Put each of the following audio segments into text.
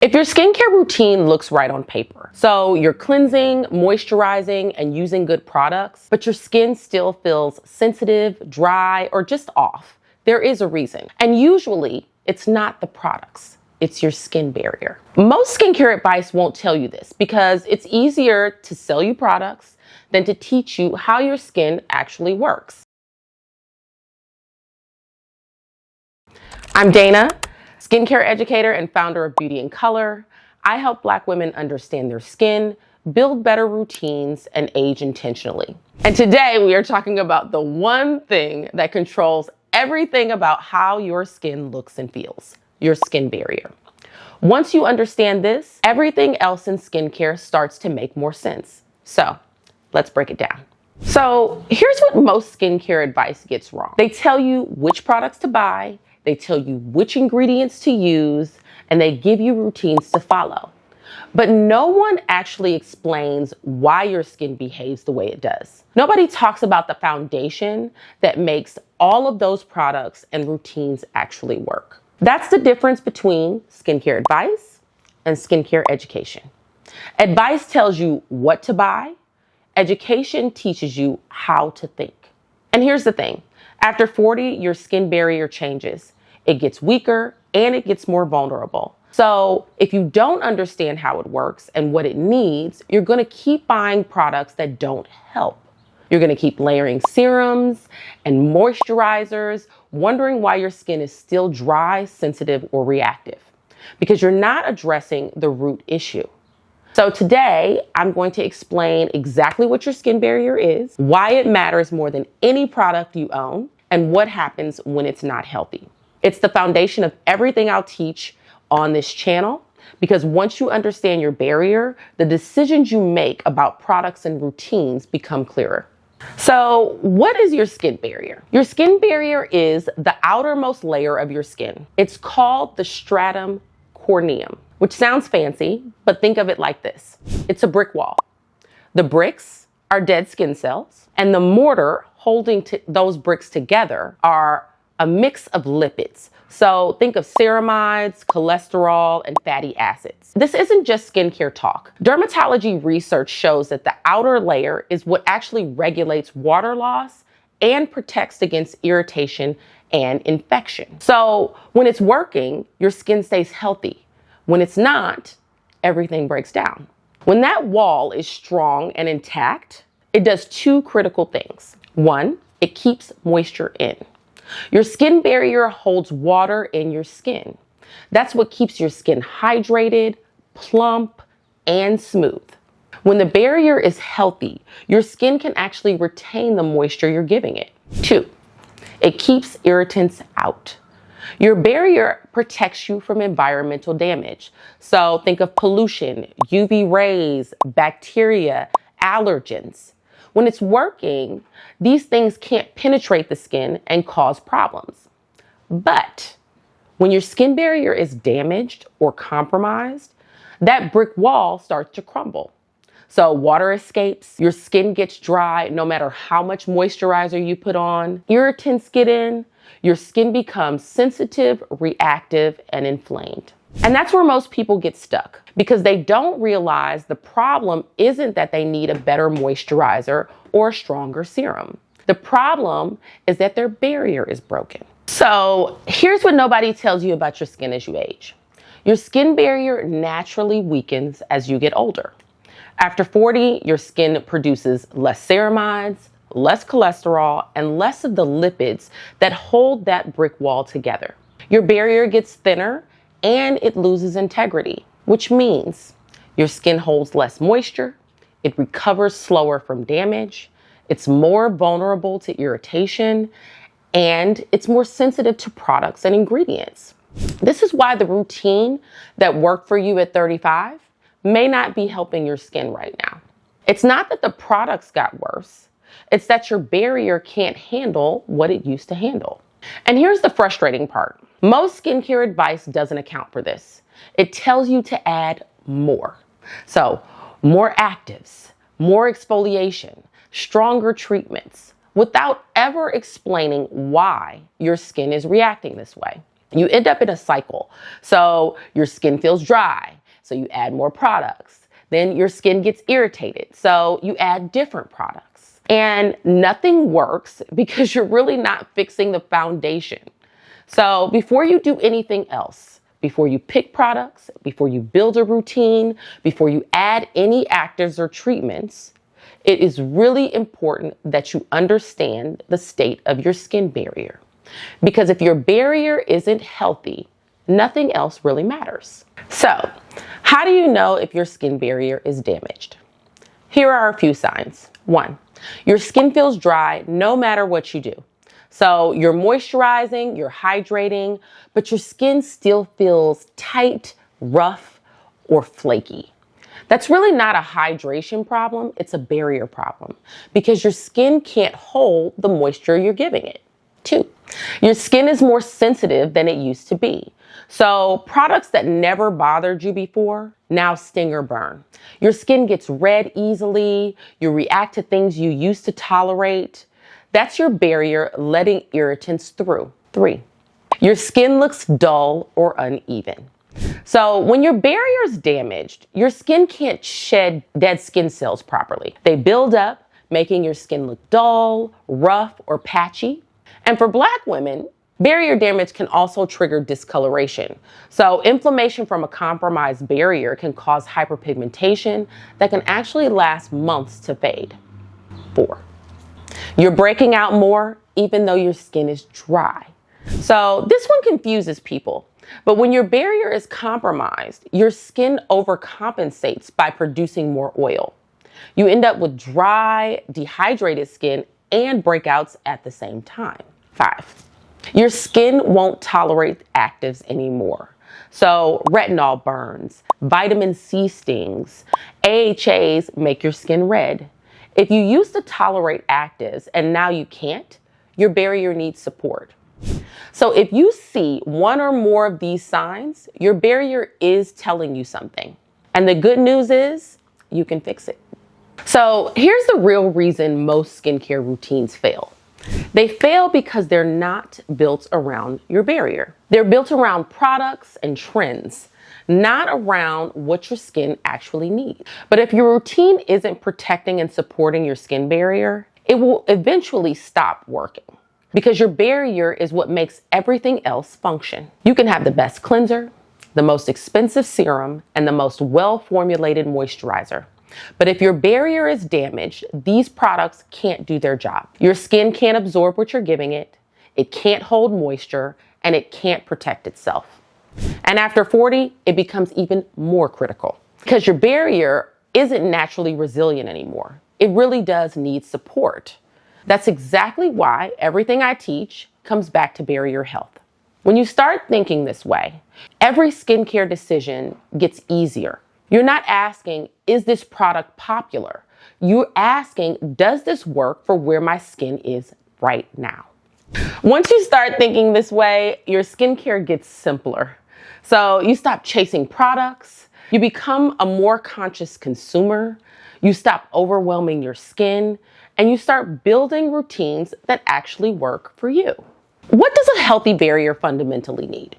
If your skincare routine looks right on paper, so you're cleansing, moisturizing, and using good products, but your skin still feels sensitive, dry, or just off, there is a reason. And usually, it's not the products, it's your skin barrier. Most skincare advice won't tell you this because it's easier to sell you products than to teach you how your skin actually works. I'm Dana, skincare educator and founder of Beauty in Color. I help Black women understand their skin, build better routines, and age intentionally. And today we are talking about the one thing that controls everything about how your skin looks and feels, your skin barrier. Once you understand this, everything else in skincare starts to make more sense. So let's break it down. So here's what most skincare advice gets wrong. They tell you which products to buy, they tell you which ingredients to use, and they give you routines to follow. But no one actually explains why your skin behaves the way it does. Nobody talks about the foundation that makes all of those products and routines actually work. That's the difference between skincare advice and skincare education. Advice tells you what to buy. Education teaches you how to think. And here's the thing. After 40, your skin barrier changes. It gets weaker and it gets more vulnerable. So if you don't understand how it works and what it needs, you're going to keep buying products that don't help. You're going to keep layering serums and moisturizers, wondering why your skin is still dry, sensitive, or reactive, because you're not addressing the root issue. So today, I'm going to explain exactly what your skin barrier is, why it matters more than any product you own, and what happens when it's not healthy. It's the foundation of everything I'll teach on this channel, because once you understand your barrier, the decisions you make about products and routines become clearer. So what is your skin barrier? Your skin barrier is the outermost layer of your skin. It's called the stratum corneum, which sounds fancy, but think of it like this. It's a brick wall. The bricks are dead skin cells, and the mortar holding those bricks together are a mix of lipids. So think of ceramides, cholesterol, and fatty acids. This isn't just skincare talk. Dermatology research shows that the outer layer is what actually regulates water loss and protects against irritation and infection. So when it's working, your skin stays healthy. When it's not, everything breaks down. When that wall is strong and intact, it does two critical things. One, it keeps moisture in. Your skin barrier holds water in your skin. That's what keeps your skin hydrated, plump, and smooth. When the barrier is healthy, your skin can actually retain the moisture you're giving it. Two, it keeps irritants out. Your barrier protects you from environmental damage. So think of pollution, UV rays, bacteria, allergens. When it's working, these things can't penetrate the skin and cause problems. But when your skin barrier is damaged or compromised, that brick wall starts to crumble. So water escapes, your skin gets dry no matter how much moisturizer you put on, irritants get in, your skin becomes sensitive, reactive, and inflamed. And that's where most people get stuck because they don't realize the problem isn't that they need a better moisturizer or a stronger serum. The problem is that their barrier is broken. So here's what nobody tells you about your skin as you age. Your skin barrier naturally weakens as you get older. After 40, your skin produces less ceramides, less cholesterol, and less of the lipids that hold that brick wall together. Your barrier gets thinner and it loses integrity, which means your skin holds less moisture, it recovers slower from damage, it's more vulnerable to irritation, and it's more sensitive to products and ingredients. This is why the routine that worked for you at 35 may not be helping your skin right now. It's not that the products got worse, it's that your barrier can't handle what it used to handle. And here's the frustrating part. Most skincare advice doesn't account for this. It tells you to add more. So more actives, more exfoliation, stronger treatments, without ever explaining why your skin is reacting this way. You end up in a cycle. So your skin feels dry, so you add more products. Then your skin gets irritated, so you add different products. And nothing works because you're really not fixing the foundation. So before you do anything else, before you pick products, before you build a routine, before you add any actives or treatments, it is really important that you understand the state of your skin barrier. Because if your barrier isn't healthy, nothing else really matters. So, how do you know if your skin barrier is damaged? Here are a few signs. 1, your skin feels dry no matter what you do. So you're moisturizing, you're hydrating, but your skin still feels tight, rough, or flaky. That's really not a hydration problem, it's a barrier problem because your skin can't hold the moisture you're giving it. 2, your skin is more sensitive than it used to be. So products that never bothered you before now sting or burn. Your skin gets red easily, you react to things you used to tolerate. That's your barrier letting irritants through. 3, your skin looks dull or uneven. So when your barrier is damaged, your skin can't shed dead skin cells properly. They build up, making your skin look dull, rough, or patchy. And for Black women, barrier damage can also trigger discoloration. So inflammation from a compromised barrier can cause hyperpigmentation that can actually last months to fade. 4, you're breaking out more even though your skin is dry. So this one confuses people. But when your barrier is compromised, your skin overcompensates by producing more oil. You end up with dry, dehydrated skin and breakouts at the same time. 5, your skin won't tolerate actives anymore. So retinol burns, vitamin C stings, AHAs make your skin red. If you used to tolerate actives and now you can't, your barrier needs support. So if you see one or more of these signs, your barrier is telling you something. And the good news is you can fix it. So here's the real reason most skincare routines fail. They fail because they're not built around your barrier. They're built around products and trends, not around what your skin actually needs. But if your routine isn't protecting and supporting your skin barrier, it will eventually stop working because your barrier is what makes everything else function. You can have the best cleanser, the most expensive serum, and the most well-formulated moisturizer. But if your barrier is damaged, these products can't do their job. Your skin can't absorb what you're giving it, it can't hold moisture, and it can't protect itself. And after 40, it becomes even more critical because your barrier isn't naturally resilient anymore. It really does need support. That's exactly why everything I teach comes back to barrier health. When you start thinking this way, every skincare decision gets easier. You're not asking, is this product popular? You're asking, does this work for where my skin is right now? Once you start thinking this way, your skincare gets simpler. So you stop chasing products, you become a more conscious consumer, you stop overwhelming your skin, and you start building routines that actually work for you. What does a healthy barrier fundamentally need?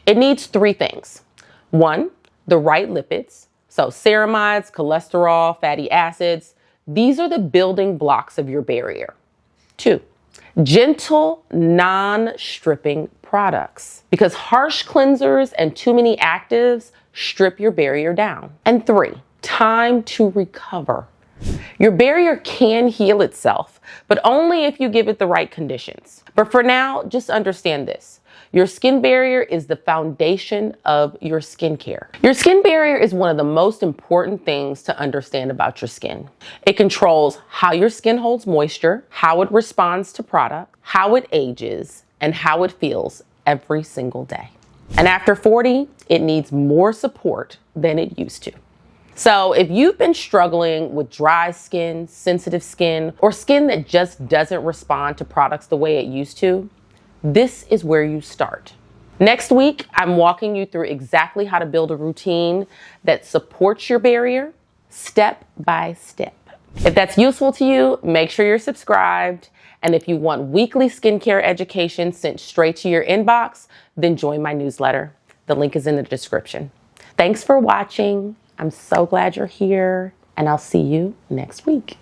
It needs 3 things. 1, the right lipids. So ceramides, cholesterol, fatty acids, these are the building blocks of your barrier. 2, gentle, non-stripping products because harsh cleansers and too many actives strip your barrier down. And 3, time to recover. Your barrier can heal itself, but only if you give it the right conditions. But for now, just understand this. Your skin barrier is the foundation of your skincare. Your skin barrier is one of the most important things to understand about your skin. It controls how your skin holds moisture, how it responds to product, how it ages, and how it feels every single day. And after 40, it needs more support than it used to. So if you've been struggling with dry skin, sensitive skin, or skin that just doesn't respond to products the way it used to, this is where you start. Next week, I'm walking you through exactly how to build a routine that supports your barrier step by step. If that's useful to you, make sure you're subscribed And if you want weekly skincare education sent straight to your inbox, then join my newsletter. The link is in the description. Thanks for watching. I'm so glad you're here, and I'll see you next week.